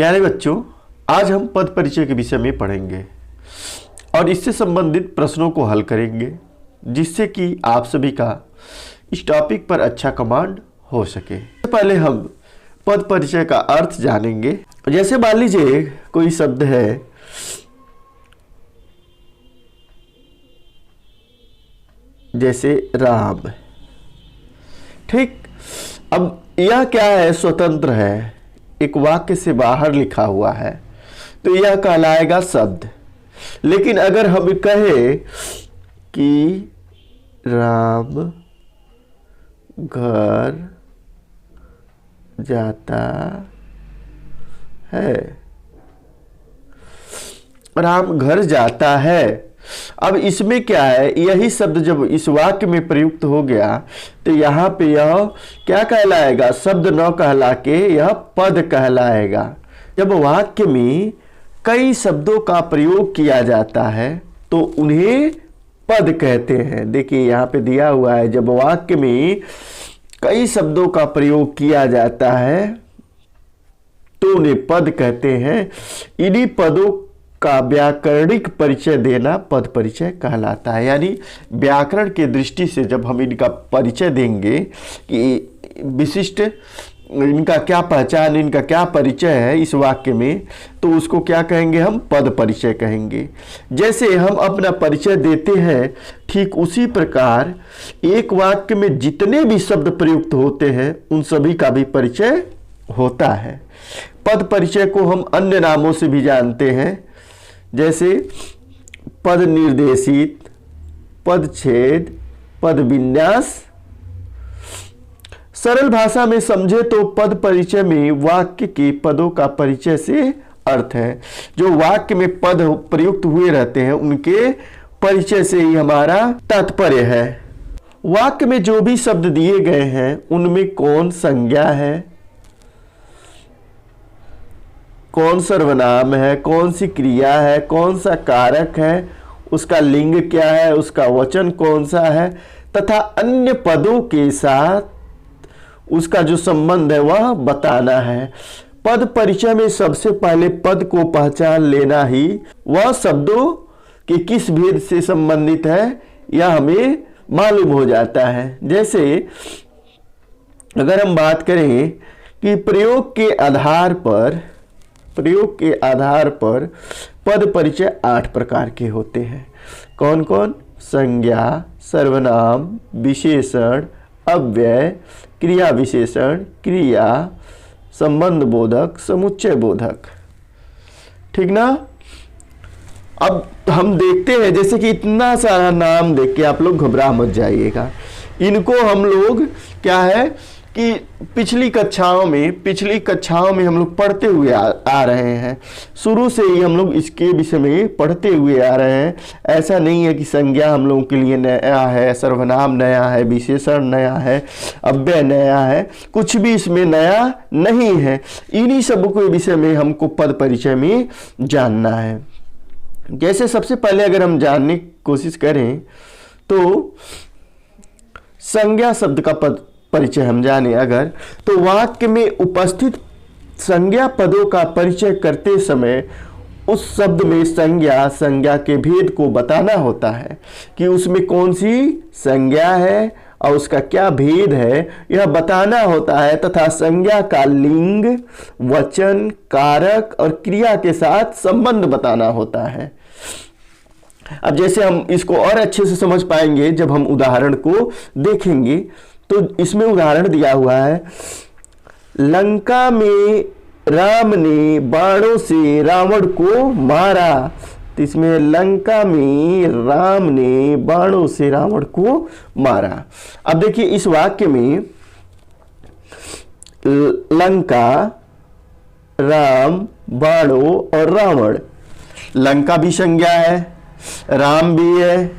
प्यारे बच्चों, आज हम पद परिचय के विषय में पढ़ेंगे और इससे संबंधित प्रश्नों को हल करेंगे, जिससे कि आप सभी का इस टॉपिक पर अच्छा कमांड हो सके। पहले हम पद परिचय का अर्थ जानेंगे। जैसे मान लीजिए कोई शब्द है, जैसे राम, ठीक। अब यह क्या है? स्वतंत्र है, एक वाक्य से बाहर लिखा हुआ है, तो यह कहलाएगा शब्द। लेकिन अगर हम कहें कि राम घर जाता है, राम घर जाता है, अब इसमें क्या है? यही शब्द जब इस वाक्य में प्रयुक्त हो गया तो यहाँ पे यह क्या कहलाएगा? शब्द न कहला के यह पद कहलाएगा। जब वाक्य में कई शब्दों का प्रयोग किया जाता है तो उन्हें पद कहते हैं। देखिए यहाँ पे दिया हुआ है, जब वाक्य में कई शब्दों का प्रयोग किया जाता है तो उन्हें पद कहते हैं। इन्हीं पदों का व्याकरणिक परिचय देना पद परिचय कहलाता है। यानी व्याकरण के दृष्टि से जब हम इनका परिचय देंगे कि विशिष्ट इनका क्या पहचान, इनका क्या परिचय है इस वाक्य में, तो उसको क्या कहेंगे? हम पद परिचय कहेंगे। जैसे हम अपना परिचय देते हैं, ठीक उसी प्रकार एक वाक्य में जितने भी शब्द प्रयुक्त होते हैं उन सभी का भी परिचय होता है। पद परिचय को हम अन्य नामों से भी जानते हैं, जैसे पद निर्देशित, पदच्छेद, पद विन्यास। सरल भाषा में समझे तो पद परिचय में वाक्य के पदों का परिचय से अर्थ है। जो वाक्य में पद प्रयुक्त हुए रहते हैं उनके परिचय से ही हमारा तात्पर्य है। वाक्य में जो भी शब्द दिए गए हैं उनमें कौन संज्ञा है, कौन सर्वनाम है, कौन सी क्रिया है, कौन सा कारक है, उसका लिंग क्या है, उसका वचन कौन सा है, तथा अन्य पदों के साथ उसका जो संबंध है वह बताना है। पद परिचय में सबसे पहले पद को पहचान लेना ही वह शब्दों के किस भेद से संबंधित है यह हमें मालूम हो जाता है। जैसे अगर हम बात करें कि प्रयोग के आधार पर पद परिचय 8 प्रकार के होते हैं। कौन कौन? संज्ञा, सर्वनाम, विशेषण, अव्यय, क्रिया विशेषण, क्रिया, संबंध बोधक, समुच्चय बोधक, ठीक ना। अब हम देखते हैं, जैसे कि इतना सारा नाम देख के आप लोग घबरा मत जाइएगा। इनको हम लोग क्या है कि पिछली कक्षाओं में हम लोग पढ़ते हुए आ रहे हैं। शुरू से ही हम लोग इसके विषय में पढ़ते हुए आ रहे हैं। ऐसा नहीं है कि संज्ञा हम लोगों के लिए नया है, सर्वनाम नया है, विशेषण नया है, अव्यय नया है, कुछ भी इसमें नया नहीं है। इन्हीं सब के विषय में हमको पद परिचय में जानना है। जैसे सबसे पहले अगर हम जानने की कोशिश करें तो संज्ञा शब्द का पद परिचय हम जाने अगर, तो वाक्य में उपस्थित संज्ञा पदों का परिचय करते समय उस शब्द में संज्ञा के भेद को बताना होता है कि उसमें कौन सी संज्ञा है और उसका क्या भेद है, यह बताना होता है। तथा संज्ञा का लिंग, वचन, कारक और क्रिया के साथ संबंध बताना होता है। अब जैसे हम इसको और अच्छे से समझ पाएंगे जब हम उदाहरण को देखेंगे। तो इसमें उदाहरण दिया हुआ है, लंका में राम ने बाणों से रावण को मारा। तो इसमें लंका में राम ने बाणों से रावण को मारा। अब देखिए इस वाक्य में लंका, राम, बाणों और रावण, लंका भी संज्ञा है, राम भी है,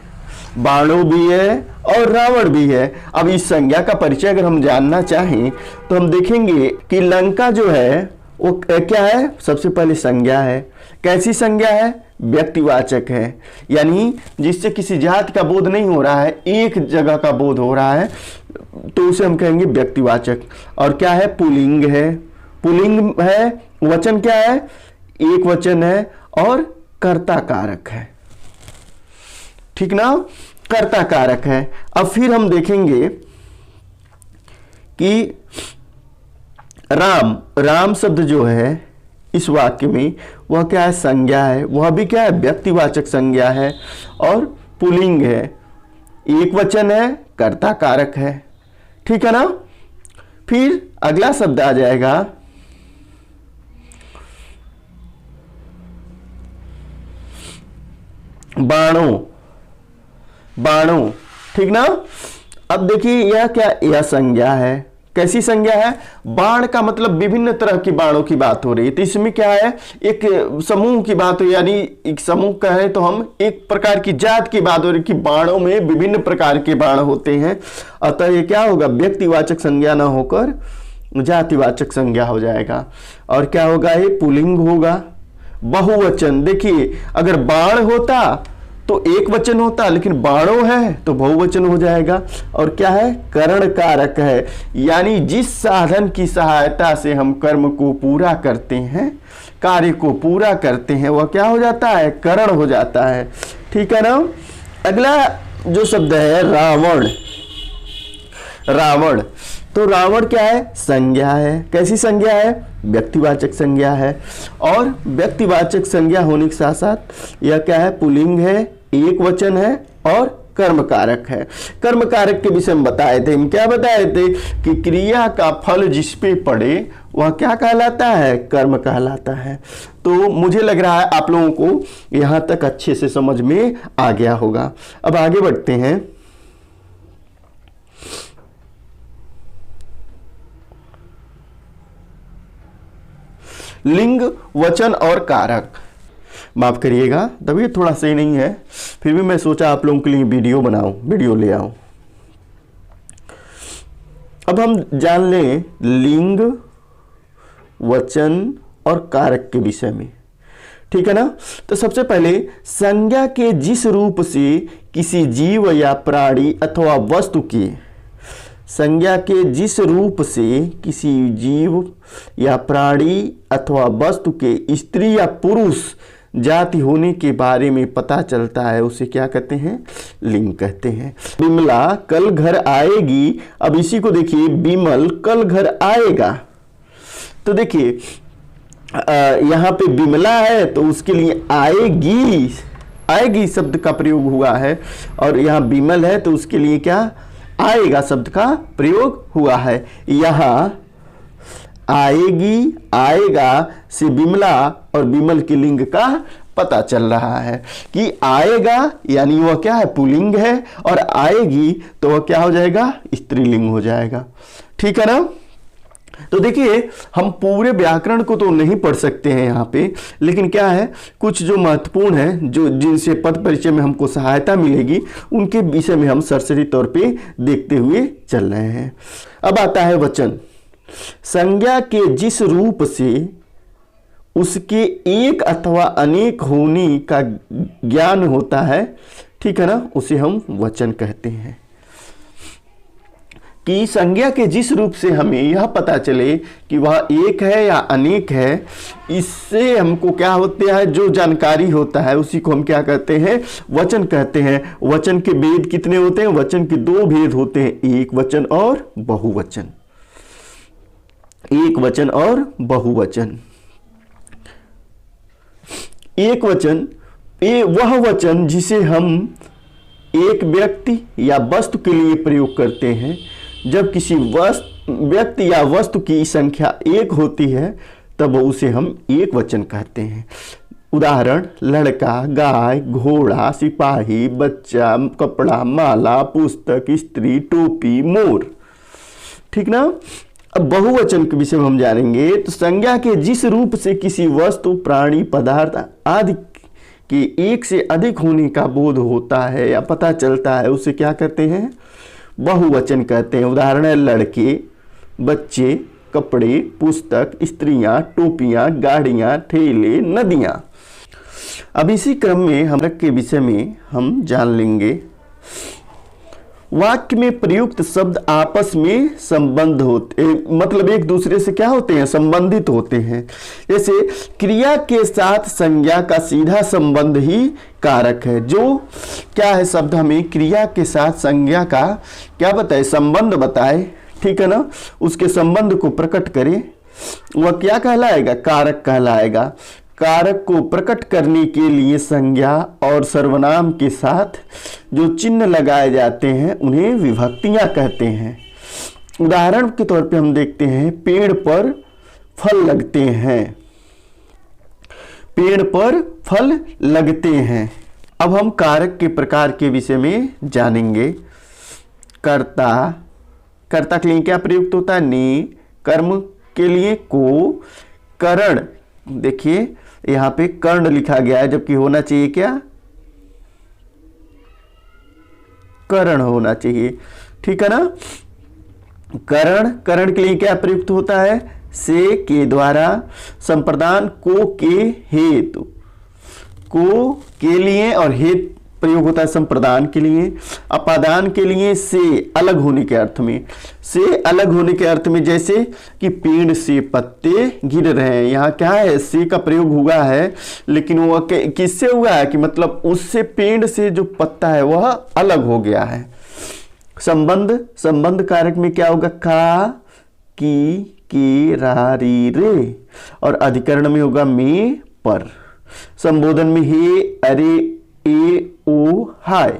बाणों भी है और रावण भी है। अब इस संज्ञा का परिचय अगर हम जानना चाहें तो हम देखेंगे कि लंका जो है वो क्या है? सबसे पहले संज्ञा है। कैसी संज्ञा है? व्यक्तिवाचक है, यानी जिससे किसी जाति का बोध नहीं हो रहा है, एक जगह का बोध हो रहा है, तो उसे हम कहेंगे व्यक्तिवाचक। और क्या है? पुल्लिंग है, पुल्लिंग है वचन क्या है, एक वचन है और कर्ता कारक है, ठीक ना, कर्ता कारक है। अब फिर हम देखेंगे कि राम, राम शब्द जो है इस वाक्य में वह क्या है, संज्ञा है, वह भी क्या है, व्यक्तिवाचक संज्ञा है और पुल्लिंग है, एक वचन है, कर्ता कारक है, ठीक है ना। फिर अगला शब्द आ जाएगा बाणों, बाणों, ठीक ना। अब देखिए यह क्या, यह संज्ञा है, कैसी संज्ञा है, बाण का मतलब विभिन्न तरह की बाणों की बात हो रही है, तो इसमें क्या है, एक समूह की बात हो, यानी एक समूह का है तो हम एक प्रकार की जात की बात हो रही कि बाणों में विभिन्न प्रकार के बाण होते हैं, अतः ये क्या होगा, व्यक्तिवाचक संज्ञा ना होकर जातिवाचक संज्ञा हो जाएगा। और क्या होगा, ये पुल्लिंग होगा। बहुवचन, देखिए अगर बाण होता तो एक वचन होता, लेकिन बाणों है तो बहुवचन हो जाएगा। और क्या है, करण कारक है, यानी जिस साधन की सहायता से हम कर्म को पूरा करते हैं, कार्य को पूरा करते हैं, वह क्या हो जाता है, करण हो जाता है, ठीक है ना। अगला जो शब्द है रावण, रावण, तो रावण क्या है, संज्ञा है, कैसी संज्ञा है, व्यक्तिवाचक संज्ञा है। और व्यक्तिवाचक संज्ञा होने के साथ साथ यह क्या है, पुल्लिंग है, एक वचन है और कर्म कारक है। कर्म कारक के विषय में बताए थे, हम क्या बताए थे कि क्रिया का फल जिस पे पड़े वह क्या कहलाता है, कर्म कहलाता है। तो मुझे लग रहा है आप लोगों को यहां तक अच्छे से समझ में आ गया होगा। अब आगे बढ़ते हैं। लिंग, वचन और कारक, माफ करिएगा तबीयत थोड़ा सही नहीं है, फिर भी मैं सोचा आप लोगों के लिए वीडियो बनाऊं, वीडियो ले आऊं। अब हम जान लें लिंग, वचन और कारक के विषय में, ठीक है ना। तो सबसे पहले संज्ञा के जिस रूप से किसी जीव या प्राणी अथवा वस्तु के, संज्ञा के जिस रूप से किसी जीव या प्राणी अथवा वस्तु के स्त्री या पुरुष जाति होने के बारे में पता चलता है, उसे क्या कहते हैं, लिंग कहते हैं। बिमला कल घर आएगी, अब इसी को देखिए, बिमल कल घर आएगा, तो देखिए यहाँ पे बिमला है तो उसके लिए आएगी, आएगी शब्द का प्रयोग हुआ है, और यहाँ बिमल है तो उसके लिए क्या, आएगा शब्द का प्रयोग हुआ है। यहाँ आएगी, आएगा से बिमला और बिमल के लिंग का पता चल रहा है कि आएगा यानी वह क्या है, पुल्लिंग है, और आएगी तो वह क्या हो जाएगा, स्त्रीलिंग हो जाएगा, ठीक है ना। तो देखिए हम पूरे व्याकरण को तो नहीं पढ़ सकते हैं यहाँ पे, लेकिन क्या है, कुछ जो महत्वपूर्ण है, जो जिनसे पद परिचय में हमको सहायता मिलेगी, उनके विषय में हम सरसरी तौर पे देखते हुए चल रहे हैं। अब आता है वचन। संज्ञा के जिस रूप से उसके एक अथवा अनेक होने का ज्ञान होता है, ठीक है ना, उसे हम वचन कहते हैं। कि संज्ञा के जिस रूप से हमें यह पता चले कि वह एक है या अनेक है, इससे हमको क्या होता है, जो जानकारी होता है उसी को हम क्या कहते हैं, वचन कहते हैं। वचन के भेद कितने होते हैं, वचन के दो भेद होते हैं, एक वचन और बहुवचन, एक वचन और बहुवचन। एक वचन वह वचन जिसे हम एक व्यक्ति या वस्तु के लिए प्रयोग करते हैं। जब किसी व्यक्ति या वस्तु की संख्या एक होती है तब उसे हम एक वचन कहते हैं। उदाहरण, लड़का, गाय, घोड़ा, सिपाही, बच्चा, कपड़ा, माला, पुस्तक, स्त्री, टोपी, मोर, ठीक ना। अब बहुवचन के विषय में हम जानेंगे। तो संज्ञा के जिस रूप से किसी वस्तु, प्राणी, पदार्थ आदि के एक से अधिक होने का बोध होता है या पता चलता है, उसे क्या कहते हैं, बहुवचन कहते हैं। उदाहरण है, लड़के, बच्चे, कपड़े, पुस्तक, स्त्रियां, टोपियां, गाड़ियां, ठेले, नदियां। अब इसी क्रम में हम के विषय में हम जान लेंगे वाक्य में प्रयुक्त शब्द आपस में संबंध होते, मतलब एक दूसरे से क्या होते हैं, संबंधित होते हैं। जैसे क्रिया के साथ संज्ञा का सीधा संबंध ही कारक है। जो क्या है, शब्द हमें क्रिया के साथ संज्ञा का क्या बताए, संबंध बताए, ठीक है ना, उसके संबंध को प्रकट करे, वह क्या कहलाएगा, कारक कहलाएगा। कारक को प्रकट करने के लिए संज्ञा और सर्वनाम के साथ जो चिन्ह लगाए जाते हैं उन्हें विभक्तियां कहते हैं। उदाहरण के तौर पे हम देखते हैं, पेड़ पर फल लगते हैं, पेड़ पर फल लगते हैं। अब हम कारक के प्रकार के विषय में जानेंगे। कर्ता, कर्ता के लिए क्या प्रयुक्त होता है, ने, कर्म के लिए को, करण, देखिए यहां पे कर्ण लिखा गया है जबकि होना चाहिए क्या, करण होना चाहिए, ठीक है ना। करण, करण के लिए क्या प्रयुक्त होता है, से, के द्वारा। संप्रदान को, के हेतु, को के लिए और हेतु प्रयोग होता है संप्रदान के लिए। अपादान के लिए से, अलग होने के अर्थ में, से अलग होने के अर्थ में, जैसे कि पेड़ से पत्ते गिर रहे हैं, यहाँ क्या है, से का प्रयोग हुआ है, लेकिन वो किससे हुआ है कि मतलब उससे, पेड़ से जो पत्ता है वह अलग हो गया है। संबंध, संबंध कारक में क्या होगा, का, की, के, रा, री, रे, और अधिकरण में होगा में, पर। संबोधन में हे, अरे, ए, ओ, हाय।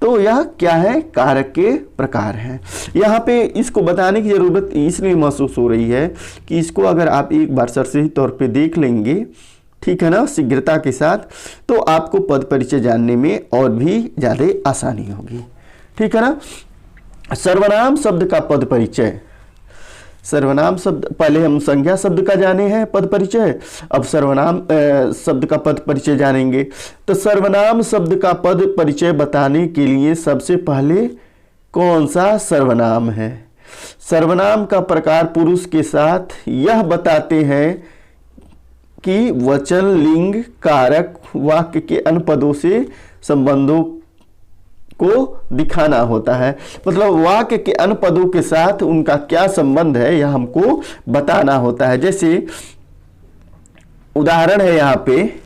तो यह क्या है, कारक के प्रकार हैं। यहाँ पे इसको बताने की जरूरत इसलिए महसूस हो रही है कि इसको अगर आप एक बार सरसरी तौर पे देख लेंगे, ठीक है ना, शीघ्रता के साथ, तो आपको पद परिचय जानने में और भी ज़्यादा आसानी होगी, ठीक है ना। सर्वनाम शब्द का पद परिचय। सर्वनाम शब्द, पहले हम संज्ञा शब्द का जाने हैं पद परिचय, अब सर्वनाम शब्द का पद परिचय जानेंगे। तो सर्वनाम शब्द का पद परिचय बताने के लिए सबसे पहले कौन सा सर्वनाम है। सर्वनाम का प्रकार पुरुष के साथ यह बताते हैं कि वचन, लिंग, कारक, वाक्य के अन्य पदों से संबंधों को दिखाना होता है, मतलब वाक्य के अन्य पदों के साथ उनका क्या संबंध है यह हमको बताना होता है। जैसे उदाहरण है यहाँ पे,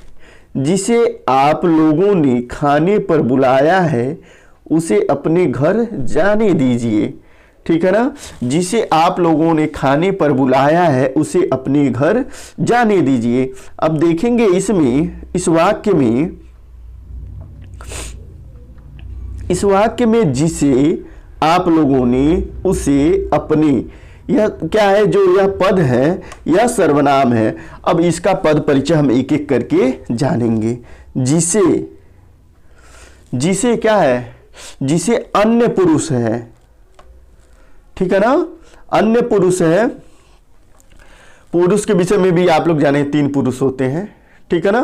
जिसे आप लोगों ने खाने पर बुलाया है उसे अपने घर जाने दीजिए, ठीक है ना। जिसे आप लोगों ने खाने पर बुलाया है उसे अपने घर जाने दीजिए। अब देखेंगे इसमें, इस वाक्य में जिसे आप लोगों ने, उसे, अपने, यह क्या है, जो यह पद है यह सर्वनाम है। अब इसका पद परिचय हम एक एक करके जानेंगे। जिसे, जिसे क्या है, जिसे अन्य पुरुष है, ठीक है ना, अन्य पुरुष है। पुरुष के विषय में भी आप लोग जाने 3 पुरुष होते हैं, ठीक है ना।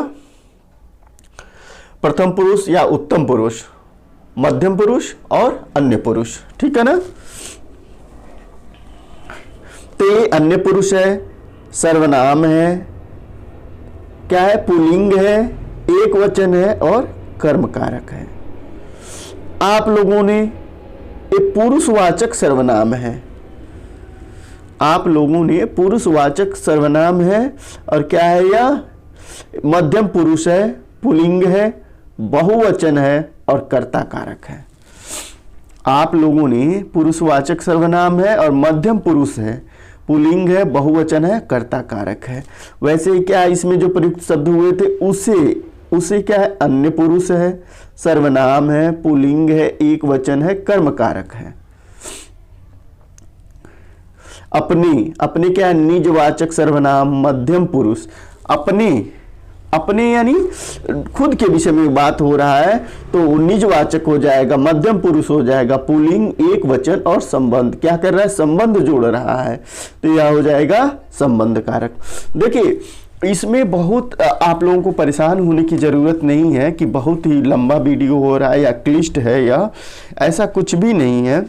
प्रथम पुरुष या उत्तम पुरुष, मध्यम पुरुष और अन्य पुरुष, ठीक है ना। तो ये अन्य पुरुष है, सर्वनाम है, क्या है, पुल्लिंग है, एक वचन है और कर्म कारक है। आप लोगों ने, एक पुरुषवाचक सर्वनाम है, आप लोगों ने पुरुषवाचक सर्वनाम है, और क्या है, यह मध्यम पुरुष है, पुल्लिंग है, बहुवचन है और कर्ता कारक है। आप लोगों ने पुरुषवाचक सर्वनाम है और मध्यम पुरुष है, पुल्लिंग है, बहुवचन है, कर्ता कारक है। वैसे ही क्या इसमें जो प्रयुक्त शब्द हुए थे, उसे क्या है, अन्य पुरुष है, सर्वनाम है, पुल्लिंग है, एक वचन है, कर्म कारक है। अपने क्या है, निजवाचक सर्वनाम, मध्यम पुरुष। अपने यानी खुद के विषय में बात हो रहा है तो निजवाचक हो जाएगा, मध्यम पुरुष हो जाएगा, पुल्लिंग, एक वचन और संबंध, क्या कर रहा है, संबंध जोड़ रहा है, तो यह हो जाएगा संबंध कारक। देखिए इसमें बहुत आप लोगों को परेशान होने की ज़रूरत नहीं है कि बहुत ही लंबा वीडियो हो रहा है या क्लिष्ट है, या ऐसा कुछ भी नहीं है।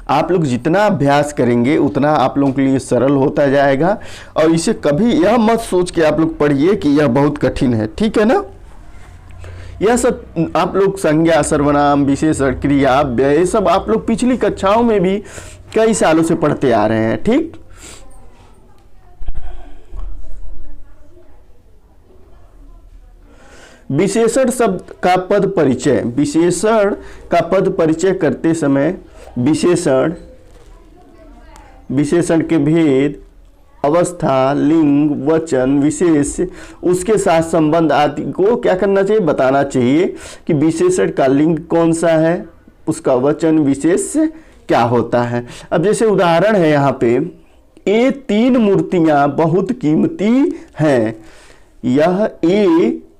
आप लोग जितना अभ्यास करेंगे उतना आप लोगों के लिए सरल होता जाएगा, और इसे कभी यह मत सोच के आप लोग पढ़िए कि यह बहुत कठिन है, ठीक है ना। यह सब आप लोग संज्ञा, सर्वनाम, विशेषण, क्रिया, व्यय, ये सब आप लोग पिछली कक्षाओं में भी कई सालों से पढ़ते आ रहे हैं। ठीक, विशेषण शब्द का पद परिचय। विशेषण का पद परिचय करते समय विशेषण के भेद, अवस्था, लिंग, वचन, विशेष, उसके साथ संबंध आदि को क्या करना चाहिए, बताना चाहिए कि विशेषण का लिंग कौन सा है, उसका वचन विशेष क्या होता है। अब जैसे उदाहरण है यहाँ पे, ये 3 मूर्तियां बहुत कीमती हैं। यह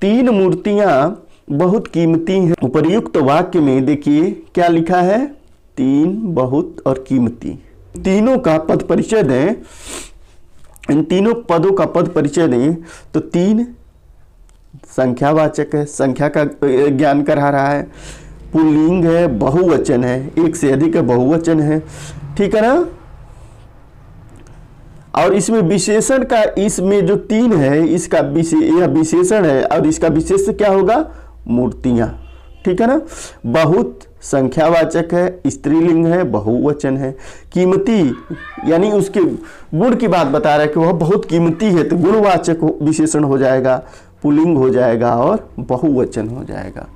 3 मूर्तियां बहुत कीमती हैं। उपर्युक्त वाक्य में देखिए क्या लिखा है, 3 बहुत और कीमती। तीनों का पद परिचय दें, इन तीनों पदों का पद परिचय दें तो 3 संख्यावाचक है, संख्या का ज्ञान करा रहा है, पुल्लिंग है, बहुवचन है, एक से अधिक बहुवचन है। ठीक है ना। और इसमें विशेषण का, इसमें जो 3 है इसका यह विशेषण है और इसका विशेष क्या होगा, मूर्तियां। ठीक है ना। बहुत संख्यावाचक है, स्त्रीलिंग है, बहुवचन है। कीमती यानी उसके गुण की बात बता रहा है कि वह बहुत कीमती है, तो गुणवाचक विशेषण हो जाएगा, पुल्लिंग हो जाएगा और बहुवचन हो जाएगा।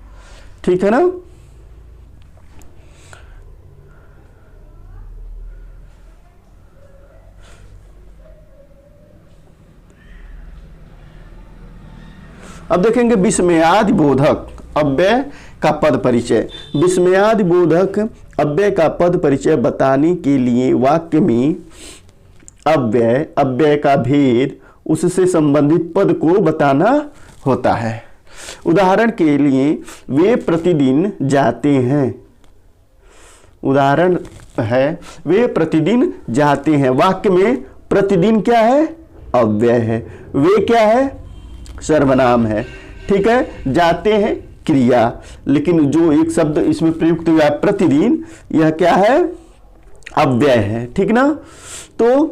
ठीक है ना। अब देखेंगे विस्मयादि बोधक अव्यय का पद परिचय। विस्मयादि बोधक अव्यय का पद परिचय बताने के लिए वाक्य में अव्यय का भेद, उससे संबंधित पद को बताना होता है। उदाहरण के लिए, वे प्रतिदिन जाते हैं। उदाहरण है, वे प्रतिदिन जाते हैं। वाक्य में प्रतिदिन क्या है, अव्यय है। वे क्या है, सर्वनाम है। ठीक है। जाते हैं क्रिया, लेकिन जो एक शब्द इसमें प्रयुक्त हुआ प्रतिदिन, यह क्या है, अव्यय है। ठीक ना। तो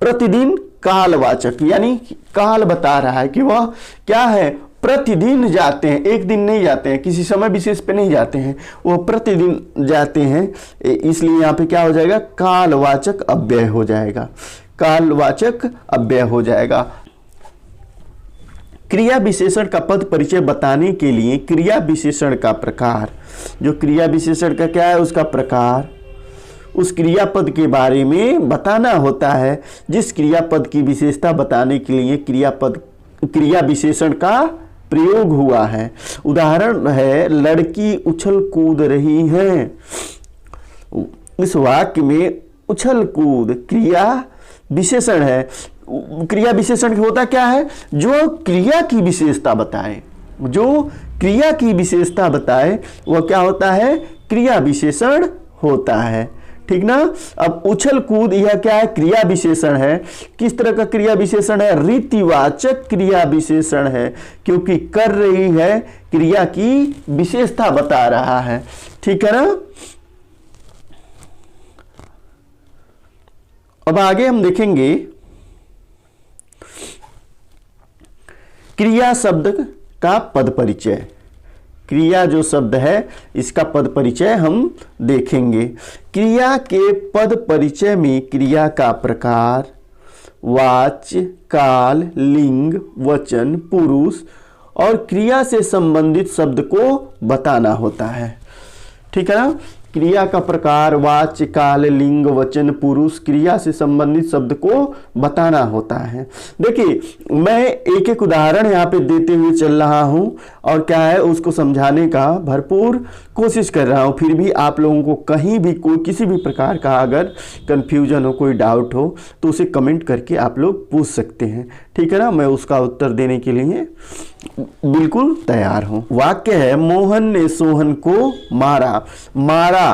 प्रतिदिन कालवाचक, यानी काल बता रहा है कि वह क्या है, प्रतिदिन जाते हैं, एक दिन नहीं जाते हैं, किसी समय विशेष पे नहीं जाते हैं, वो प्रतिदिन जाते हैं। इसलिए यहाँ पे क्या हो जाएगा, कालवाचक अव्यय हो जाएगा, कालवाचक अव्यय हो जाएगा। क्रिया विशेषण का पद परिचय बताने के लिए क्रिया विशेषण का प्रकार, जो क्रिया विशेषण का क्या है, उसका प्रकार, उस क्रियापद के बारे में बताना होता है। जिस क्रियापद की विशेषता बताने के लिए क्रिया विशेषण का प्रयोग हुआ है। उदाहरण है, लड़की उछल कूद रही है। इस वाक्य में उछल कूद क्रिया विशेषण है। क्रिया विशेषण होता क्या है, जो क्रिया की विशेषता बताए, जो क्रिया की विशेषता बताए वह क्या होता है, क्रिया विशेषण होता है। ठीक ना। अब उछल कूद यह क्या है, क्रिया विशेषण है। किस तरह का क्रिया विशेषण है, रीतिवाचक क्रिया विशेषण है, क्योंकि कर रही है क्रिया की विशेषता बता रहा है। ठीक है ना। अब आगे हम देखेंगे क्रिया शब्द का पद परिचय। क्रिया जो शब्द है इसका पद परिचय हम देखेंगे। क्रिया के पद परिचय में क्रिया का प्रकार, वाच्य, काल, लिंग, वचन, पुरुष और क्रिया से संबंधित शब्द को बताना होता है। ठीक है ना। क्रिया का प्रकार, वाच्य, काल, लिंग, वचन, पुरुष, क्रिया से संबंधित शब्द को बताना होता है। देखिए मैं एक एक उदाहरण यहाँ पे देते हुए चल रहा हूँ और क्या है उसको समझाने का भरपूर कोशिश कर रहा हूँ। फिर भी आप लोगों को कहीं भी कोई किसी भी प्रकार का अगर कन्फ्यूजन हो, कोई डाउट हो तो उसे कमेंट करके आप लोग पूछ सकते हैं। ठीक है ना। मैं उसका उत्तर देने के लिए बिल्कुल तैयार हूं। वाक्य है, मोहन ने सोहन को मारा। मारा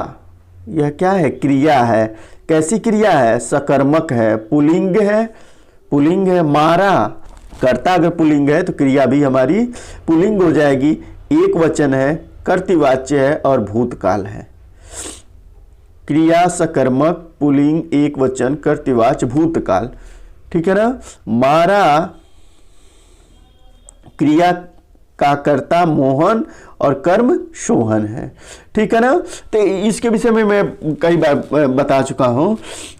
यह क्या है, क्रिया है। कैसी क्रिया है, सकर्मक है, पुल्लिंग है। पुल्लिंग है। मारा कर्ता अगर पुल्लिंग है तो क्रिया भी हमारी पुल्लिंग हो जाएगी। एक वचन है, कर्तृवाच्य है और भूतकाल है। क्रिया सकर्मक, पुल्लिंग, एक वचन, कर्तृवाच्य, भूतकाल। ठीक है ना। मारा क्रिया का कर्ता मोहन और कर्म सोहन है। ठीक है ना। तो इसके विषय में मैं कई बार बता चुका हूँ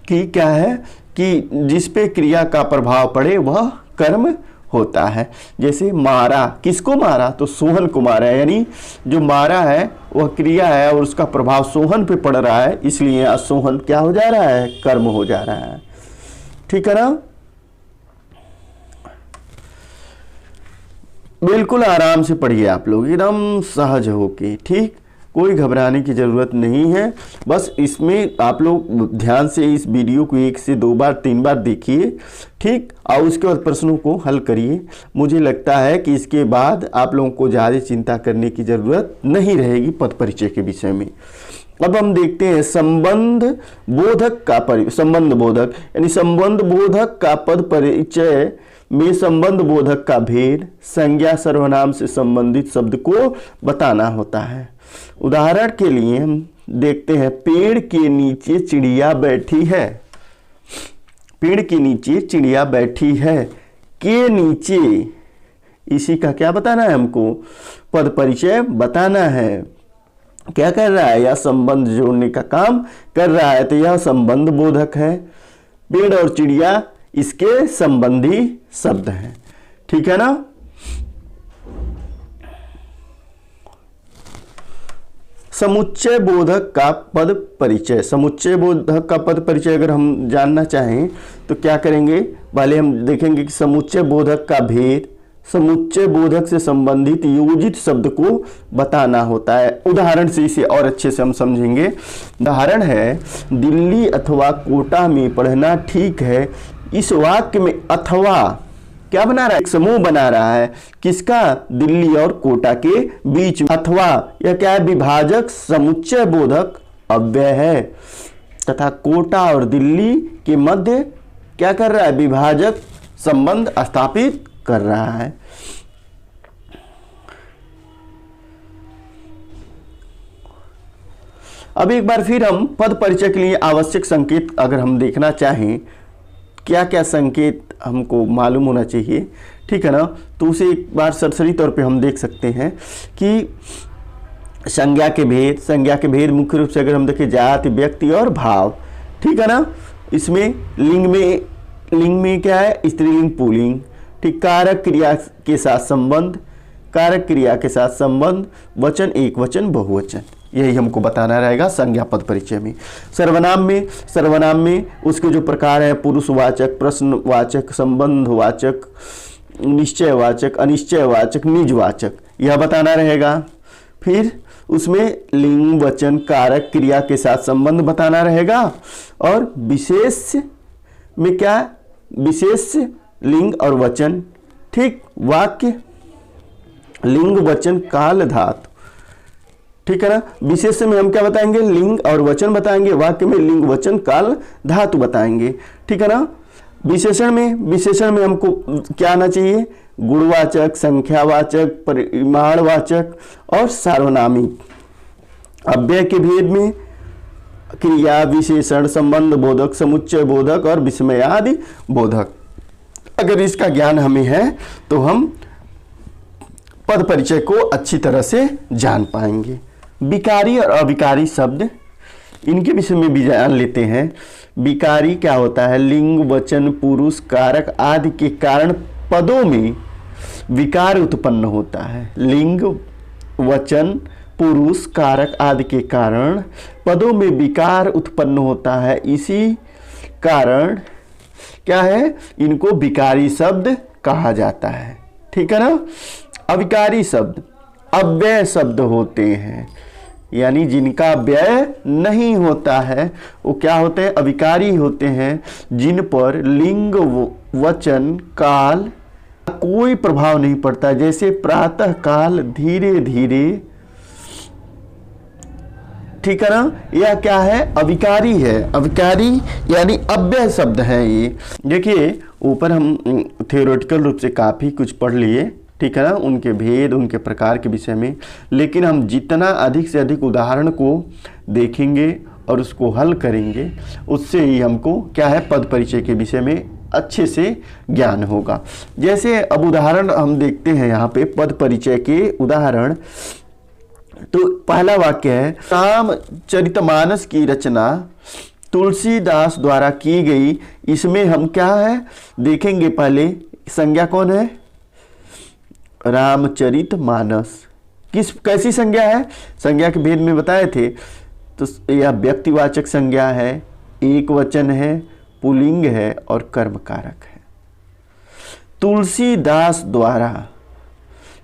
कि क्या है कि जिस पे क्रिया का प्रभाव पड़े वह कर्म होता है। जैसे मारा, किसको मारा? तो सोहन को मारा, यानी जो मारा है वह क्रिया है और उसका प्रभाव सोहन पे पड़ रहा है, इसलिए सोहन क्या हो जा रहा है? कर्म हो जा रहा है। ठीक है ना। बिल्कुल आराम से पढ़िए आप लोग, एकदम सहज होके। ठीक, कोई घबराने की ज़रूरत नहीं है। बस इसमें आप लोग ध्यान से इस वीडियो को 1 से 2 बार 3 बार देखिए। ठीक, और उसके बाद प्रश्नों को हल करिए। मुझे लगता है कि इसके बाद आप लोगों को ज़्यादा चिंता करने की ज़रूरत नहीं रहेगी पद परिचय के विषय में। अब हम देखते हैं संबंध बोधक का संबंध बोधक, यानी संबंध बोधक का पद परिचय में संबंध बोधक का भेद संज्ञा सर्वनाम से संबंधित शब्द को बताना होता है। उदाहरण के लिए हम देखते हैं, पेड़ के नीचे चिड़िया बैठी है। पेड़ के नीचे चिड़िया बैठी है, के नीचे, इसी का क्या बताना है हमको? पद परिचय बताना है। क्या कर रहा है? यह संबंध जोड़ने का काम कर रहा है, तो यह संबंध बोधक है। पेड़ और चिड़िया इसके संबंधी शब्द हैं। ठीक है ना। समुच्चय बोधक का पद परिचय, समुच्चय बोधक का पद परिचय अगर हम जानना चाहें तो क्या करेंगे? पहले हम देखेंगे कि समुच्चय बोधक का भेद समुच्चय बोधक से संबंधित योजित शब्द को बताना होता है। उदाहरण से इसे और अच्छे से हम समझेंगे। उदाहरण है, दिल्ली अथवा कोटा में पढ़ना ठीक है। इस वाक्य में अथवा क्या बना रहा है? एक समूह बना रहा है। किसका? दिल्ली और कोटा के बीच में। अथवा यह क्या है? विभाजक समुच्चय बोधक अव्यय है तथा कोटा और दिल्ली के मध्य क्या कर रहा है? विभाजक संबंध स्थापित कर रहा है। अब एक बार फिर हम पद परिचय के लिए आवश्यक संकेत अगर हम देखना चाहें, क्या क्या संकेत हमको मालूम होना चाहिए, ठीक है ना, तो उसे एक बार सरसरी तौर पे हम देख सकते हैं कि संज्ञा के भेद, संज्ञा के भेद मुख्य रूप से अगर हम देखें जाति, व्यक्ति और भाव। ठीक है ना। इसमें लिंग में क्या है? स्त्रीलिंग पुल्लिंग। ठीक, कारक क्रिया के साथ संबंध, कारक क्रिया के साथ संबंध, वचन एक वचन बहुवचन, यही हमको बताना रहेगा संज्ञा पद परिचय में। सर्वनाम में उसके जो प्रकार हैं, पुरुषवाचक, प्रश्नवाचक, संबंधवाचक, निश्चयवाचक, अनिश्चयवाचक, निजवाचक, यह बताना रहेगा। फिर उसमें लिंग, वचन, कारक क्रिया के साथ संबंध बताना रहेगा। और विशेष में क्या? विशेष लिंग और वचन। ठीक, वाक्य लिंग, वचन, काल, धातु। ठीक है ना। विशेष में हम क्या बताएंगे? लिंग और वचन बताएंगे। वाक्य में लिंग, वचन, काल, धातु बताएंगे। ठीक है ना। विशेषण में हमको क्या आना चाहिए? गुणवाचक, संख्यावाचक, परिमाणवाचक और सार्वनामिक। अव्यय के भेद में क्रिया, विशेषण, संबंध बोधक, समुच्चय बोधक और विस्मयादि बोधक। अगर इसका ज्ञान हमें है तो हम पद परिचय को अच्छी तरह से जान पाएंगे। विकारी और अविकारी शब्द, इनके विषय में भी जान लेते हैं। विकारी क्या होता है? लिंग, वचन, पुरुष, कारक आदि के कारण पदों में विकार उत्पन्न होता है। लिंग, वचन, पुरुष, कारक आदि के कारण पदों में विकार उत्पन्न होता है। इसी कारण क्या है? इनको विकारी शब्द कहा जाता है। ठीक है ना। अविकारी शब्द अव्यय शब्द होते हैं, यानी जिनका व्यय नहीं होता है वो क्या होते हैं? अविकारी होते हैं। जिन पर लिंग, वचन, काल कोई प्रभाव नहीं पड़ता, जैसे प्रातः काल, धीरे धीरे। ठीक है ना। यह क्या है? अविकारी है। अविकारी यानी अव्यय शब्द है ये। देखिए ऊपर हम थियोरेटिकल रूप से काफ़ी कुछ पढ़ लिए, ठीक है ना, उनके भेद, उनके प्रकार के विषय में। लेकिन हम जितना अधिक से अधिक उदाहरण को देखेंगे और उसको हल करेंगे, उससे ही हमको क्या है? पद परिचय के विषय में अच्छे से ज्ञान होगा। जैसे अब उदाहरण हम देखते हैं यहाँ पे पद परिचय के उदाहरण। तो पहला वाक्य है, रामचरितमानस की रचना तुलसीदास द्वारा की गई। इसमें हम क्या है देखेंगे, पहले संज्ञा कौन है, रामचरितमानस। कैसी संज्ञा है, संज्ञा के भेद में बताए थे। तो यह व्यक्तिवाचक संज्ञा है, एक वचन है, पुल्लिंग है और कर्म कारक है। तुलसीदास द्वारा,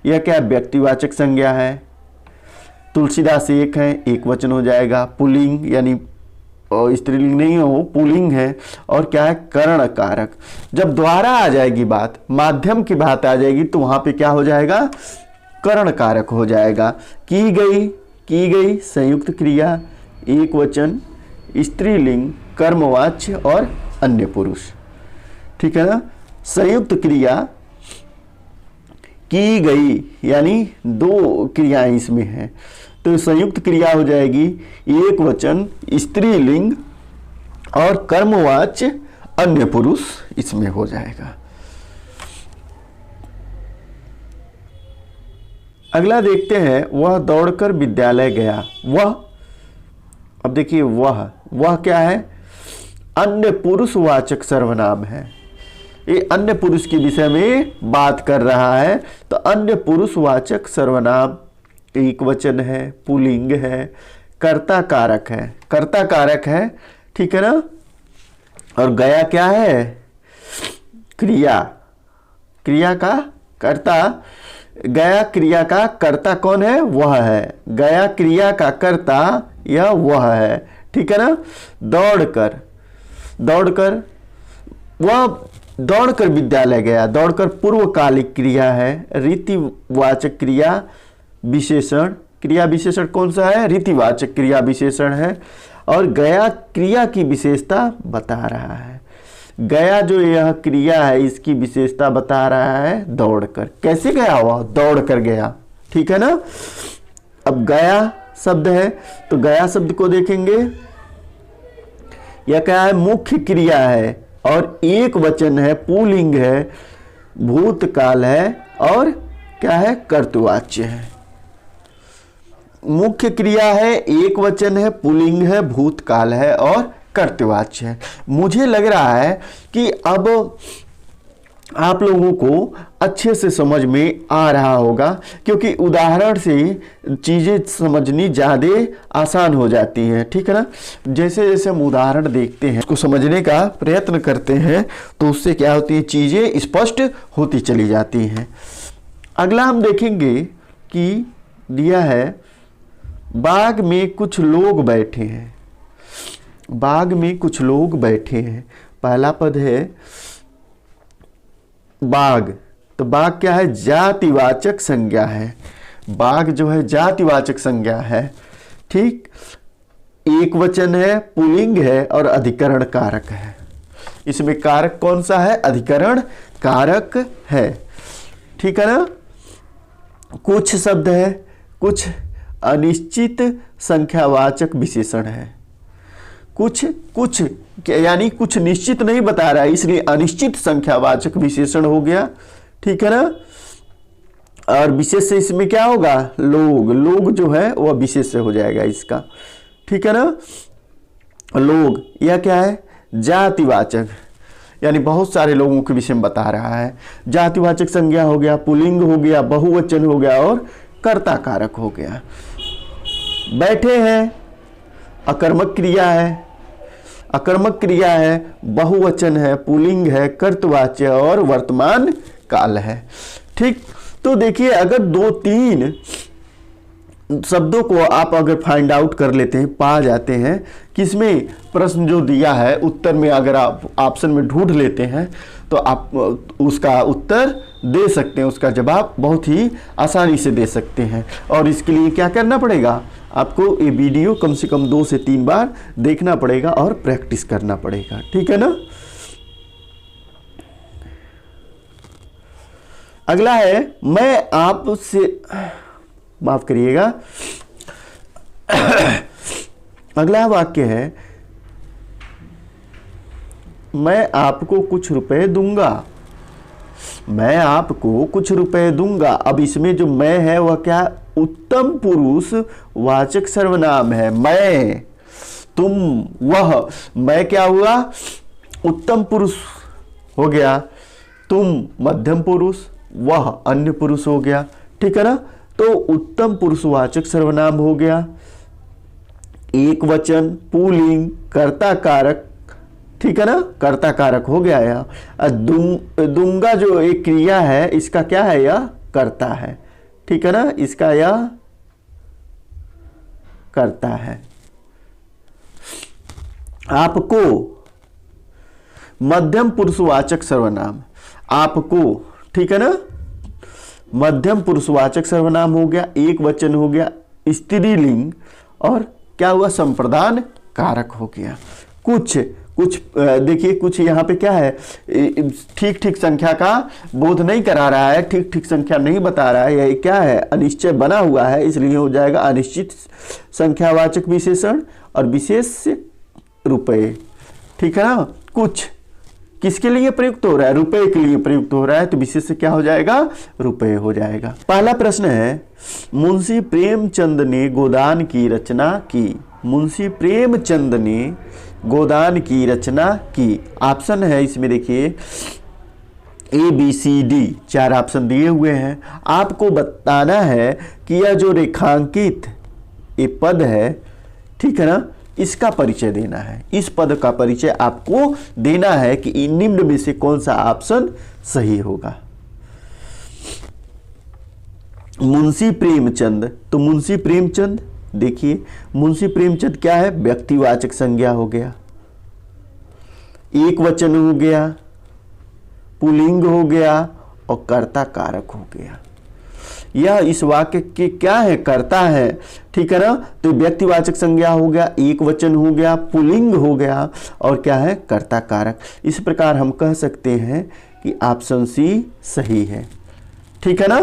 यह क्या व्यक्तिवाचक संज्ञा है, तुलसीदास एक है, एक वचन हो जाएगा, पुल्लिंग यानी स्त्रीलिंग नहीं हो, पुल्लिंग है, और क्या है, कर्ण कारक। जब द्वारा आ जाएगी बात, माध्यम की बात आ जाएगी, तो वहां पे क्या हो जाएगा, कर्ण कारक हो जाएगा। की गई संयुक्त क्रिया, एक वचन, स्त्रीलिंग, कर्मवाच्य और अन्य पुरुष। ठीक है ना। संयुक्त क्रिया की गई यानी दो क्रियाएं इसमें हैं, तो संयुक्त क्रिया हो जाएगी एक वचन, स्त्रीलिंग और कर्मवाच्य अन्य पुरुष इसमें हो जाएगा। अगला देखते हैं, वह दौड़कर विद्यालय गया। वह, अब देखिए वह क्या है, अन्य पुरुषवाचक सर्वनाम है। ये अन्य पुरुष के विषय में बात कर रहा है, तो अन्य पुरुषवाचक सर्वनाम एक वचन है, पुल्लिंग है, कर्ता कारक है, ठीक है ना। और गया क्या है, क्रिया का कर्ता। गया क्रिया का कर्ता कौन है, वह है। गया क्रिया का कर्ता यह वह है, ठीक है ना। दौड़कर विद्यालय गया। दौड़कर पूर्वकालिक क्रिया है, रीतिवाचक क्रिया विशेषण। क्रिया विशेषण कौन सा है, रीतिवाचक क्रिया विशेषण है। और गया क्रिया की विशेषता बता रहा है। गया जो यह क्रिया है इसकी विशेषता बता रहा है दौड़कर। कैसे गया हुआ, दौड़कर गया, ठीक है ना। अब गया शब्द है, तो गया शब्द को देखेंगे, यह क्या है, मुख्य क्रिया है और एक वचन है, पुल्लिंग है, भूतकाल है और क्या है, कर्तृवाच्य है। मुख्य क्रिया है, एक वचन है, पुल्लिंग है, भूतकाल है और कर्तृवाच्य है। मुझे लग रहा है कि अब आप लोगों को अच्छे से समझ में आ रहा होगा, क्योंकि उदाहरण से चीज़ें समझनी ज़्यादा आसान हो जाती हैं, ठीक है ना। जैसे जैसे हम उदाहरण देखते हैं, उसको समझने का प्रयत्न करते हैं, तो उससे क्या होती है, चीज़ें स्पष्ट होती चली जाती हैं। अगला हम देखेंगे कि दिया है, बाग में कुछ लोग बैठे हैं। बाग में कुछ लोग बैठे हैं, पहला पद है बाग। तो बाग क्या है, जातिवाचक संज्ञा है। बाग जो है जातिवाचक संज्ञा है, ठीक। एक वचन है, पुल्लिंग है और अधिकरण कारक है। इसमें कारक कौन सा है, अधिकरण कारक है, ठीक है ना। कुछ शब्द है, कुछ अनिश्चित संख्यावाचक विशेषण है। कुछ यानी कुछ निश्चित नहीं बता रहा है, इसलिए अनिश्चित संख्यावाचक विशेषण हो गया, ठीक है ना। और विशेष से इसमें क्या होगा, लोग जो है वह विशेष से हो जाएगा इसका, ठीक है ना। लोग यह क्या है, जातिवाचक, यानी बहुत सारे लोगों के विषय में बता रहा है। जातिवाचक संज्ञा हो गया, पुल्लिंग हो गया, बहुवचन हो गया और कर्ता कारक हो गया। बैठे हैं, अकर्मक क्रिया है, बहुवचन है, पुल्लिंग है, कर्तवाच्य और वर्तमान काल है, ठीक। तो देखिए, अगर 2-3 शब्दों को आप अगर फाइंड आउट कर लेते हैं, पा जाते हैं, किसमें प्रश्न जो दिया है उत्तर में अगर आप ऑप्शन में ढूंढ लेते हैं, तो आप उसका उत्तर दे सकते हैं, उसका जवाब बहुत ही आसानी से दे सकते हैं। और इसके लिए क्या करना पड़ेगा, आपको ये वीडियो कम से कम 2 से 3 बार देखना पड़ेगा और प्रैक्टिस करना पड़ेगा, ठीक है ना। अगला है, मैं आपसे, माफ करिएगा, अगला वाक्य है, मैं आपको कुछ रुपए दूंगा, मैं आपको कुछ रुपए दूंगा। अब इसमें जो मैं है वह क्या, उत्तम पुरुष वाचक सर्वनाम है। मैं, तुम, वह। मैं क्या हुआ, उत्तम पुरुष हो गया, तुम मध्यम पुरुष, वह अन्य पुरुष हो गया। ठीक है ना, तो उत्तम पुरुषवाचक सर्वनाम हो गया, एक वचन, पुल्लिंग, कर्ता कारक। ठीक है ना, कर्ता कारक हो गया यह। दूंगा जो एक क्रिया है, इसका क्या है, यह कर्ता है। ठीक है ना, इसका यह कर्ता है। आपको मध्यम पुरुषवाचक सर्वनाम, आपको। ठीक है ना, मध्यम पुरुषवाचक सर्वनाम हो गया, एक वचन हो गया, स्त्रीलिंग, और क्या हुआ, संप्रदान कारक हो गया। कुछ देखिए, कुछ यहाँ पे क्या है, ठीक ठीक संख्या का बोध नहीं करा रहा है, ठीक ठीक संख्या नहीं बता रहा है, यह क्या है, अनिश्चय बना हुआ है, इसलिए हो जाएगा अनिश्चित संख्यावाचक विशेषण और विशेष रुपए। ठीक है ना, कुछ किसके लिए प्रयुक्त हो रहा है, रुपए के लिए प्रयुक्त हो रहा है, तो विशेष से क्या हो जाएगा, रुपए हो जाएगा। पहला प्रश्न है, मुंशी प्रेमचंद ने गोदान की रचना की। मुंशी प्रेमचंद ने गोदान की रचना की। ऑप्शन है इसमें, देखिए ABCD, 4 ऑप्शन दिए हुए हैं। आपको बताना है कि यह जो रेखांकित ये पद है, ठीक है ना, इसका परिचय देना है। इस पद का परिचय आपको देना है कि इन निम्न में से कौन सा ऑप्शन सही होगा। मुंशी प्रेमचंद, तो मुंशी प्रेमचंद, देखिए मुंशी प्रेमचंद क्या है, व्यक्तिवाचक संज्ञा हो गया, एक वचन हो गया, पुल्लिंग हो गया और कर्ता कारक हो गया। यह इस वाक्य के क्या है, कर्ता है। ठीक है ना, तो व्यक्तिवाचक संज्ञा हो गया, एक वचन हो गया, पुल्लिंग हो गया और क्या है, कर्ता कारक। इस प्रकार हम कह सकते हैं कि ऑप्शन सी सही है। ठीक है ना,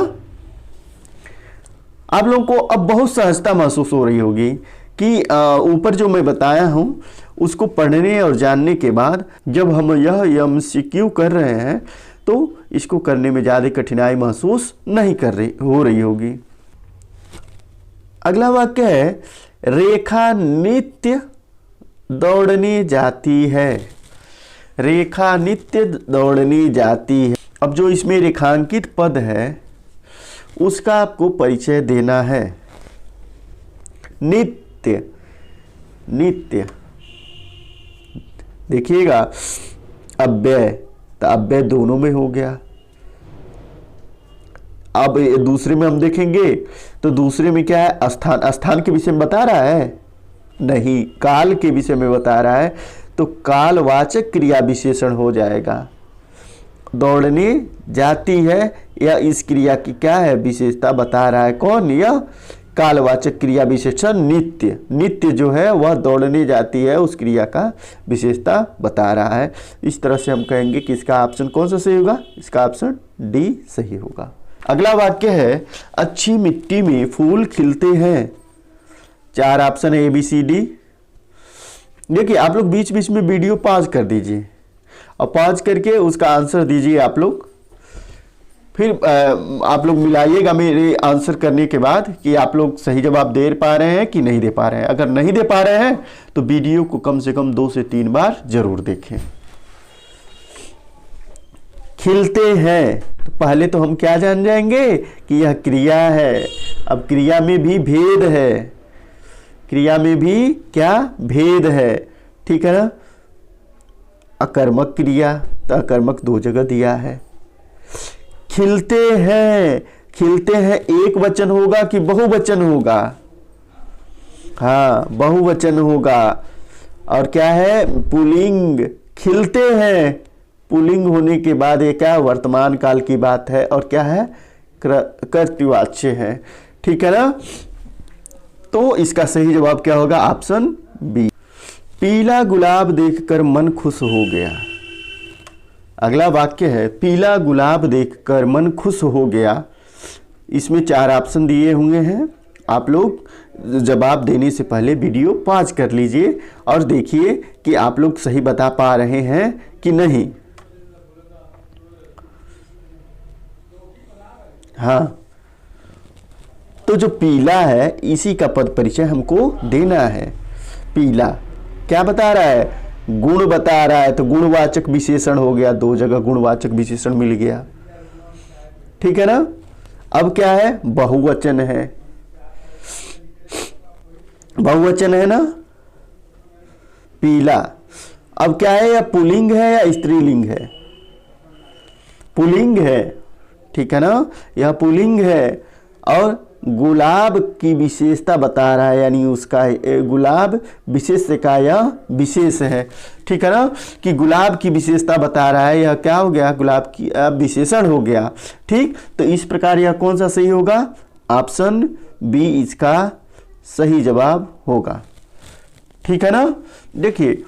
आप लोगों को अब बहुत सहजता महसूस हो रही होगी कि ऊपर जो मैं बताया हूं उसको पढ़ने और जानने के बाद जब हम यह MCQ कर रहे हैं तो इसको करने में ज़्यादा कठिनाई महसूस नहीं हो रही होगी। अगला वाक्य है, रेखा नित्य दौड़ने जाती है। रेखा नित्य दौड़ने जाती है। अब जो इसमें रेखांकित पद है उसका आपको परिचय देना है। नित्य, नित्य देखिएगा, अव्यय, तो अव्यय दोनों में हो गया। अब दूसरे में हम देखेंगे तो दूसरे में क्या है, स्थान। स्थान के विषय में बता रहा है, नहीं, काल के विषय में बता रहा है, तो कालवाचक क्रिया विशेषण हो जाएगा। दौड़ने जाती है, या इस क्रिया की क्या है, विशेषता बता रहा है। कौन, यह कालवाचक क्रिया विशेषण नित्य। नित्य जो है वह दौड़ने जाती है, उस क्रिया का विशेषता बता रहा है। इस तरह से हम कहेंगे कि इसका ऑप्शन कौन सा सही होगा, इसका ऑप्शन डी सही होगा। अगला वाक्य है, अच्छी मिट्टी में फूल खिलते हैं। 4 ऑप्शन है ABCD। देखिए आप लोग बीच बीच में वीडियो पॉज कर दीजिए और पॉज करके उसका आंसर दीजिए आप लोग, फिर आप लोग मिलाइएगा मेरे आंसर करने के बाद कि आप लोग सही जवाब दे पा रहे हैं कि नहीं दे पा रहे हैं। अगर नहीं दे पा रहे हैं तो वीडियो को कम से कम 2 से 3 बार जरूर देखें। खिलते हैं, तो पहले तो हम क्या जान जाएंगे कि यह क्रिया है। अब क्रिया में भी भेद है, क्रिया में भी क्या भेद है। ठीक है ना, अकर्मक क्रिया, तो अकर्मक 2 जगह दिया है। खिलते हैं, खिलते हैं एक वचन होगा कि बहुवचन होगा, हाँ बहुवचन होगा। और क्या है, पुल्लिंग। खिलते हैं, पुल्लिंग होने के बाद ये क्या, वर्तमान काल की बात है और क्या है, कर्तृवाच्य है। ठीक है ना, तो इसका सही जवाब क्या होगा, ऑप्शन बी। पीला गुलाब देखकर मन खुश हो गया। अगला वाक्य है, पीला गुलाब देखकर मन खुश हो गया। इसमें 4 ऑप्शन दिए हुए हैं, आप लोग जवाब देने से पहले वीडियो पॉज कर लीजिए और देखिए कि आप लोग सही बता पा रहे हैं कि नहीं। हाँ, तो जो पीला है इसी का पद परिचय हमको देना है। पीला क्या बता रहा है? गुण बता रहा है, तो गुणवाचक विशेषण हो गया, 2 जगह गुणवाचक विशेषण मिल गया, ठीक है ना। अब क्या है? बहुवचन है, बहुवचन है ना पीला। अब क्या है? या पुल्लिंग है या स्त्रीलिंग है? पुल्लिंग है, ठीक है ना, यह पुल्लिंग है। और गुलाब की विशेषता बता रहा है, यानी उसका गुलाब विशेष का यह विशेष है, ठीक है ना, कि गुलाब की विशेषता बता रहा है, यह क्या हो गया? गुलाब की विशेषण हो गया, ठीक। तो इस प्रकार यह कौन सा सही होगा? ऑप्शन बी इसका सही जवाब होगा, ठीक है ना। देखिए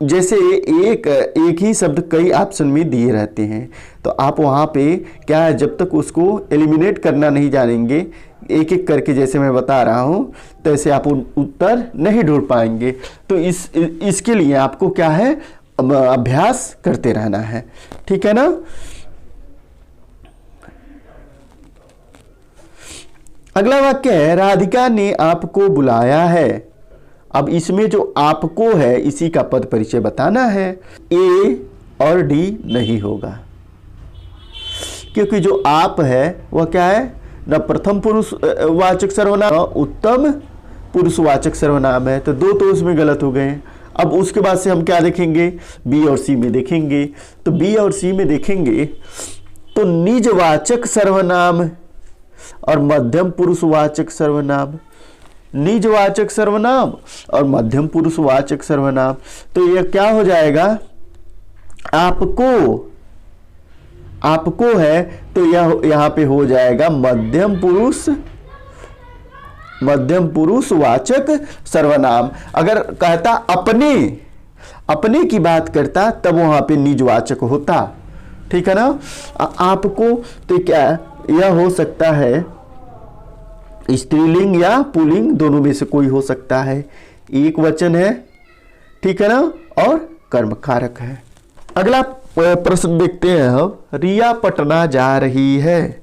जैसे एक ही शब्द कई ऑप्शन में दिए रहते हैं, तो आप वहाँ पे क्या है, जब तक उसको एलिमिनेट करना नहीं जानेंगे, एक एक करके जैसे मैं बता रहा हूँ, तो ऐसे आप उत्तर नहीं ढूंढ पाएंगे। तो इसके लिए आपको क्या है, अभ्यास करते रहना है, ठीक है ना। अगला वाक्य है, राधिका ने आपको बुलाया है। अब इसमें जो आपको है इसी का पद परिचय बताना है। ए और डी नहीं होगा, क्योंकि जो आप है वह क्या है? न प्रथम पुरुष वाचक सर्वनाम, उत्तम पुरुषवाचक सर्वनाम है, तो 2 तो उसमें गलत हो गए। अब उसके बाद से हम क्या देखेंगे? बी और सी में देखेंगे। तो बी और सी में देखेंगे तो निजवाचक सर्वनाम और मध्यम पुरुषवाचक सर्वनाम, निजवाचक सर्वनाम और मध्यम पुरुषवाचक सर्वनाम, तो यह क्या हो जाएगा? आपको, आपको है तो यह यहां पे हो जाएगा मध्यम पुरुषवाचक सर्वनाम। अगर कहता अपने, अपने की बात करता तब वहां पे निजवाचक होता, ठीक है ना। आपको तो क्या यह हो सकता है? स्त्रीलिंग या पुल्लिंग दोनों में से कोई हो सकता है। एक वचन है, ठीक है ना, और कर्मकारक है। अगला प्रश्न देखते हैं हम। रिया पटना जा रही है।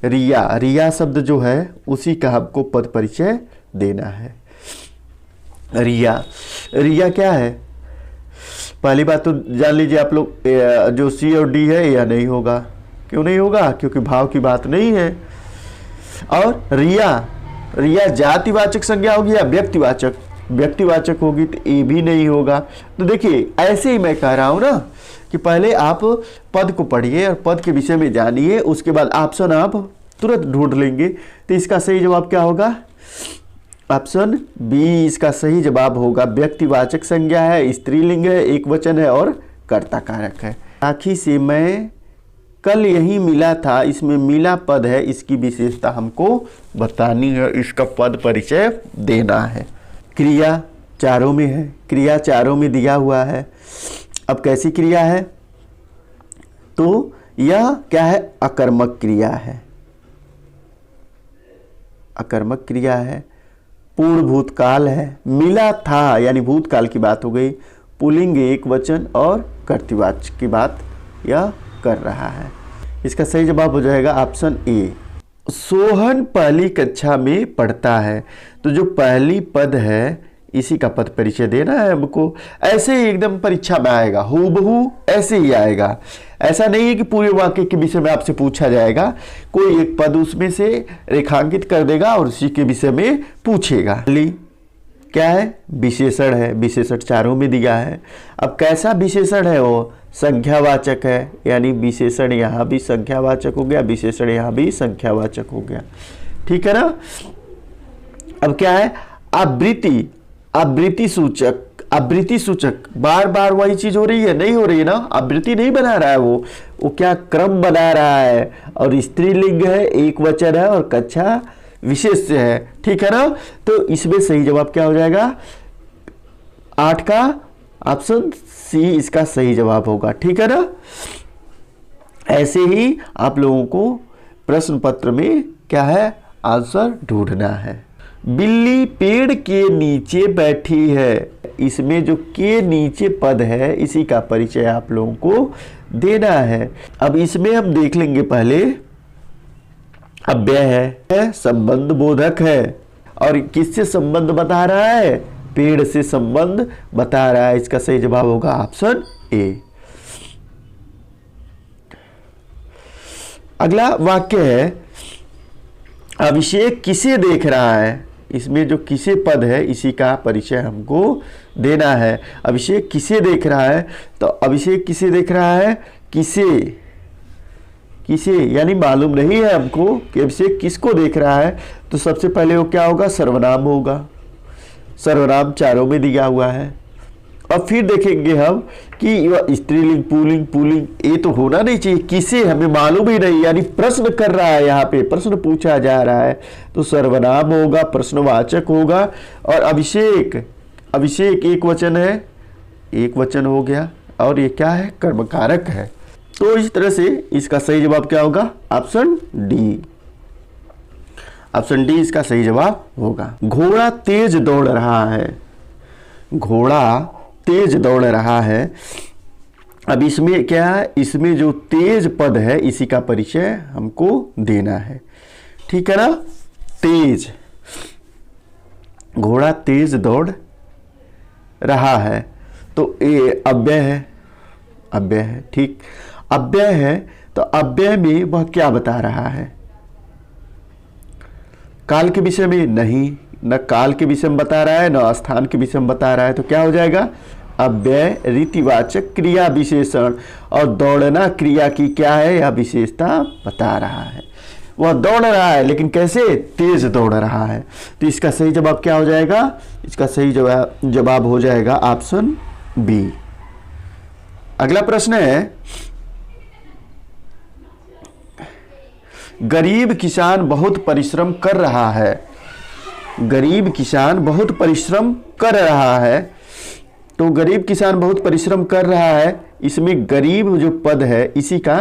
रिया, रिया शब्द जो है उसी का हमको पद परिचय देना है। रिया, रिया क्या है? पहली बात तो जान लीजिए आप लोग, जो सी और डी है यह नहीं होगा। क्यों नहीं होगा? क्योंकि भाव की बात नहीं है। और रिया, रिया जातिवाचक संज्ञा होगी या व्यक्तिवाचक? व्यक्तिवाचक होगी, तो ए भी नहीं होगा। तो देखिए ऐसे ही मैं कह रहा हूं ना कि पहले आप पद को पढ़िए और पद के विषय में जानिए, उसके बाद ऑप्शन आप तुरंत ढूंढ लेंगे। तो इसका सही जवाब क्या होगा? ऑप्शन बी इसका सही जवाब होगा। व्यक्तिवाचक संज्ञा है, स्त्रीलिंग है, एक वचन है और कर्ता कारक है। आखिर से मैं कल यही मिला था, इसमें मिला पद है, इसकी विशेषता हमको बतानी है, इसका पद परिचय देना है। क्रिया चारों में है, क्रिया चारों में दिया हुआ है। अब कैसी क्रिया है? तो यह क्या है? अकर्मक क्रिया है, अकर्मक क्रिया है। पूर्ण भूतकाल है, मिला था यानी भूतकाल की बात हो गई। पुल्लिंग एक वचन और कर्तृवाचक की बात यह कर रहा है। इसका सही जवाब हो जाएगा ऑप्शन ए। सोहन पहली कक्षा में पढ़ता है, तो जो पहली पद है इसी का पद परिचय देना है हमको। ऐसे ही एकदम परीक्षा में आएगा, हूबहू ऐसे ही आएगा। ऐसा नहीं है कि पूरे वाक्य के विषय में आपसे पूछा जाएगा, कोई एक पद उसमें से रेखांकित कर देगा और उसी के विषय में पूछेगा। क्या है? विशेषण है, विशेषण चारों में दिया है। अब कैसा विशेषण है? वो संख्यावाचक है, यानी विशेषण यहाँ भी संख्यावाचक हो गया, विशेषण यहाँ भी संख्यावाचक हो गया, ठीक है ना। अब क्या है? आवृत्ति, आवृत्ति सूचक, आवृत्ति सूचक बार बार वही चीज हो रही है, नहीं हो रही है ना। आवृत्ति नहीं बना रहा है वो क्या क्रम बना रहा है। और स्त्रीलिंग है, एक वचन है और कक्षा विशेष है, ठीक है ना। तो इसमें सही जवाब क्या हो जाएगा? 8 का ऑप्शन सी इसका सही जवाब होगा, ठीक है ना। ऐसे ही आप लोगों को प्रश्न पत्र में क्या है? आंसर ढूंढना है। बिल्ली पेड़ के नीचे बैठी है। इसमें जो के नीचे पद है इसी का परिचय आप लोगों को देना है। अब इसमें हम देख लेंगे पहले, अव्यय है, संबंध बोधक है, और किससे संबंध बता रहा है? पेड़ से संबंध बता रहा है। इसका सही जवाब होगा ऑप्शन ए। अगला वाक्य है, अभिषेक किसे देख रहा है। इसमें जो किसे पद है इसी का परिचय हमको देना है। अभिषेक किसे देख रहा है, तो अभिषेक किसे देख रहा है? किसे, किसे यानी मालूम नहीं है हमको कि अभिषेक किसको देख रहा है। तो सबसे पहले वो क्या होगा? सर्वनाम होगा। सर्वनाम चारों में दिया हुआ है। अब फिर देखेंगे हम कि स्त्रीलिंग, पुल्लिंग, पुल्लिंग ये तो होना नहीं चाहिए। किसे हमें मालूम ही नहीं, यानी प्रश्न कर रहा है, यहाँ पे प्रश्न पूछा जा रहा है तो सर्वनाम होगा, प्रश्नवाचक होगा। और अभिषेक, अभिषेक एक वचन है, एक वचन हो गया, और ये क्या है? कर्मकारक है। तो इस तरह से इसका सही जवाब क्या होगा? Option D. ऑप्शन डी इसका सही जवाब होगा। घोड़ा तेज दौड़ रहा है। घोड़ा तेज दौड़ रहा है। अब इसमें क्या है? इसमें जो तेज पद है इसी का परिचय हमको देना है। ठीक है ना? तेज, घोड़ा तेज दौड़ रहा है, तो ये अव्यय है, अव्यय है। ठीक, अव्यय है तो अव्यय में वह क्या बता रहा है? काल के विषय में नहीं, न काल के विषय में बता रहा है, न स्थान के विषय में बता रहा है। तो क्या हो जाएगा? अव्यय रीतिवाचक क्रिया विशेषण। और दौड़ना क्रिया की क्या है? यह विशेषता बता रहा है। वह दौड़ रहा है, लेकिन कैसे? तेज दौड़ रहा है। तो इसका सही जवाब क्या हो जाएगा? इसका सही जवाब हो जाएगा ऑप्शन बी। अगला प्रश्न है, गरीब किसान बहुत परिश्रम कर रहा है। गरीब किसान बहुत परिश्रम कर रहा है, तो गरीब किसान बहुत परिश्रम कर रहा है, इसमें गरीब जो पद है इसी का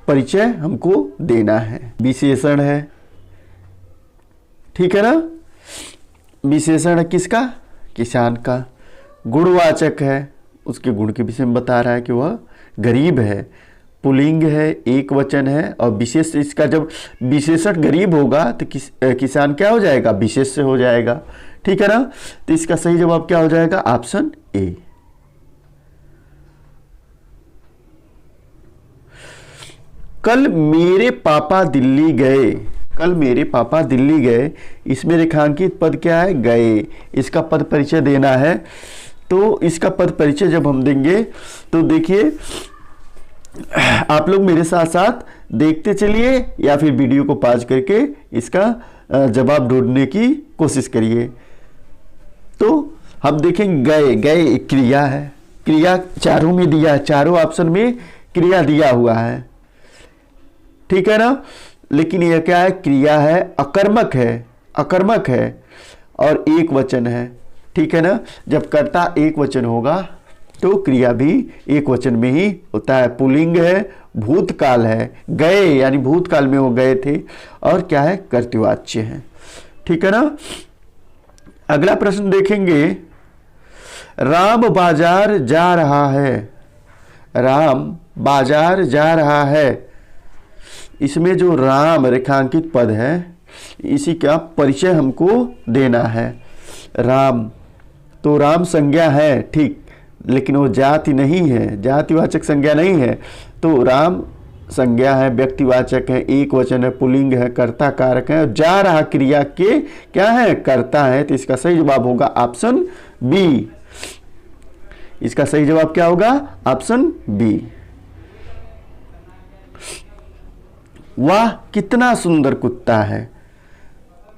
परिचय हमको देना है। विशेषण है, ठीक है ना? विशेषण है किसका? किसान का। गुणवाचक है, उसके गुण के विषय में बता रहा है कि वह गरीब है। पुल्लिंग है, एक वचन है, और विशेष, इसका जब विशेषण गरीब होगा तो किसान क्या हो जाएगा? विशेष से हो जाएगा। ठीक है ना? तो इसका सही जवाब क्या हो जाएगा? Option A. कल मेरे पापा दिल्ली गए। कल मेरे पापा दिल्ली गए, इसमें रेखांकित पद क्या है? गए। इसका पद परिचय देना है। तो इसका पद परिचय जब हम देंगे तो देखिए, आप लोग मेरे साथ साथ देखते चलिए या फिर वीडियो को पॉज करके इसका जवाब ढूंढने की कोशिश करिए। तो हम देखेंगे गए, गए एक क्रिया है। क्रिया चारों में दिया है, चारों ऑप्शन में क्रिया दिया हुआ है। ठीक है ना? लेकिन यह क्या है? क्रिया है, अकर्मक है, अकर्मक है, और एक वचन है। ठीक है ना? जब कर्ता एक वचन होगा तो क्रिया भी एक वचन में ही होता है। पुल्लिंग है, भूतकाल है, गए यानी भूतकाल में वो गए थे, और क्या है? कर्तृवाच्य है। ठीक है ना? अगला प्रश्न देखेंगे, राम बाजार जा रहा है। राम बाजार जा रहा है, इसमें जो राम रेखांकित पद है इसी का परिचय हमको देना है। राम, तो राम संज्ञा है, ठीक, लेकिन वो जाति नहीं है, जातिवाचक संज्ञा नहीं है। तो राम संज्ञा है, व्यक्तिवाचक है, एक वचन है, पुल्लिंग है, कर्ता कारक है, और जा रहा क्रिया के क्या है? कर्ता है। तो इसका सही जवाब होगा ऑप्शन बी। इसका सही जवाब क्या होगा? Option B. वाह कितना सुंदर कुत्ता है।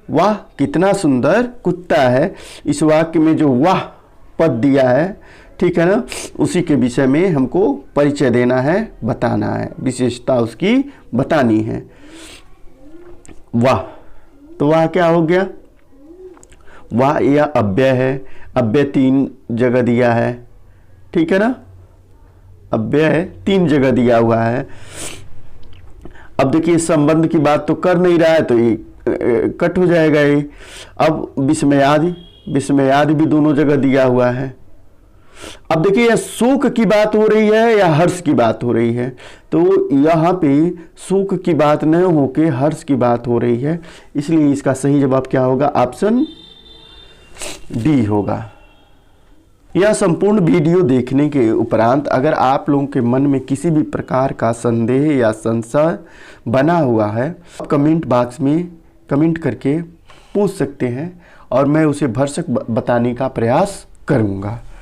वाह कितना सुंदर कुत्ता है, इस वाक्य में जो वाह पद दिया है, ठीक है ना, उसी के विषय में हमको परिचय देना है, बताना है, विशेषता उसकी बतानी है। वाह, तो वाह क्या हो गया? वाह यह अव्यय है, अव्यय 3 जगह दिया है, ठीक है ना, अव्यय 3 जगह दिया हुआ है। अब देखिए संबंध की बात तो कर नहीं रहा है, तो ये कट हो जाएगा ये। अब विस्मयादि भी दोनों जगह दिया हुआ है। अब देखिए यह शोक की बात हो रही है या हर्ष की बात हो रही है, तो यहाँ पे शोक की बात न होके हर्ष की बात हो रही है, इसलिए इसका सही जवाब क्या होगा? ऑप्शन डी होगा। यह संपूर्ण वीडियो देखने के उपरांत अगर आप लोगों के मन में किसी भी प्रकार का संदेह या संशय बना हुआ है, आप कमेंट बॉक्स में कमेंट करके पूछ सकते हैं और मैं उसे भरसक बताने का प्रयास करूँगा।